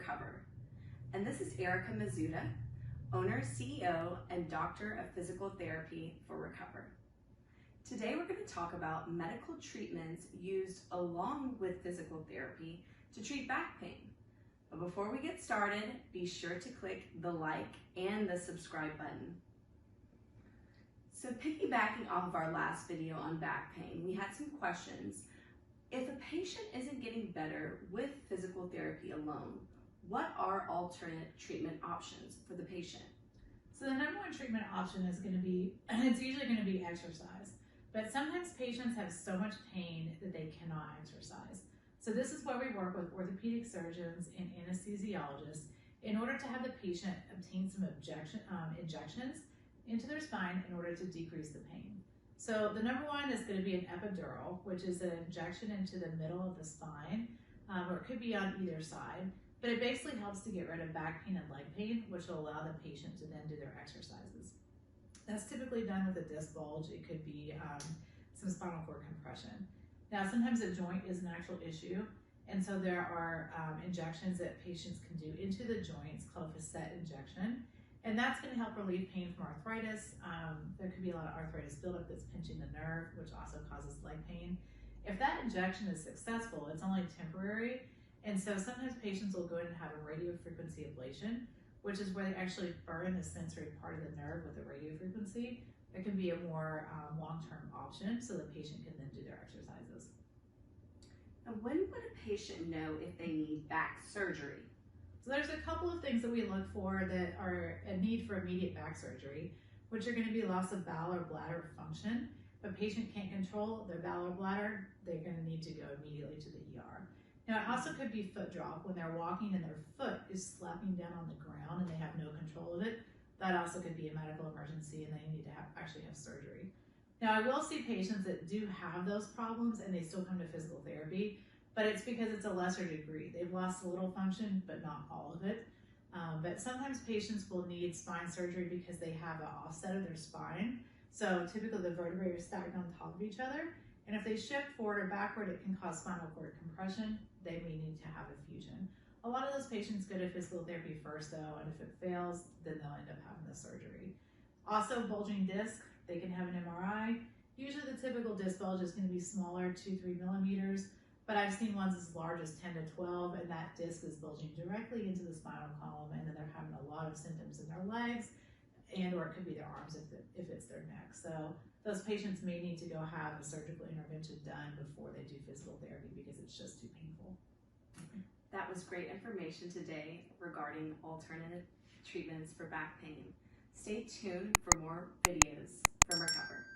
Recover. And this is Ericka Mizuta, owner, CEO, and doctor of physical therapy for Recover. Today we're going to talk about medical treatments used along with physical therapy to treat back pain. But before we get started, be sure to click the like and the subscribe button. So piggybacking off of our last video on back pain, we had some questions. If a patient isn't getting better with physical therapy alone, what are alternate treatment options for the patient? So the number one treatment option is going to be, it's usually going to be exercise. But sometimes patients have so much pain that they cannot exercise. So this is where we work with orthopedic surgeons and anesthesiologists in order to have the patient obtain some injections into their spine in order to decrease the pain. So the number one is going to be an epidural, which is an injection into the middle of the spine, or it could be on either side. But it basically helps to get rid of back pain and leg pain, which will allow the patient to then do their exercises. That's typically done with a disc bulge. It could be some spinal cord compression. Now, sometimes a joint is an actual issue, and so there are injections that patients can do into the joints called a facet injection, and that's going to help relieve pain from arthritis. There could be a lot of arthritis buildup that's pinching the nerve, which also causes leg pain. If that injection is successful, it's only temporary, and so sometimes patients will go in and have a radiofrequency ablation, which is where they actually burn the sensory part of the nerve with a radiofrequency. It can be a more long-term option so the patient can then do their exercises. And when would a patient know if they need back surgery? So there's a couple of things that we look for that are a need for immediate back surgery, which are going to be loss of bowel or bladder function. If a patient can't control their bowel or bladder, they're going to need to go immediately to the ER. Now, it also could be foot drop when they're walking and their foot is slapping down on the ground and they have no control of it. That also could be a medical emergency and they need to actually have surgery. Now, I will see patients that do have those problems and they still come to physical therapy, but it's because it's a lesser degree. They've lost a little function, but not all of it. But sometimes patients will need spine surgery because they have an offset of their spine. So typically the vertebrae are stacked on top of each other. And if they shift forward or backward, it can cause spinal cord compression. They may need to have a fusion. A lot of those patients go to physical therapy first though, and if it fails, then they'll end up having the surgery. Also, bulging disc, they can have an MRI. Usually the typical disc bulge is going to be smaller, 2-3 millimeters, but I've seen ones as large as 10 to 12, and that disc is bulging directly into the spinal column, and then they're having a lot of symptoms in their legs, and or it could be their arms if it's their neck. So those patients may need to go have a surgical intervention done before they do physical therapy because it's just too painful. That was great information today regarding alternative treatments for back pain. Stay tuned for more videos from Recover.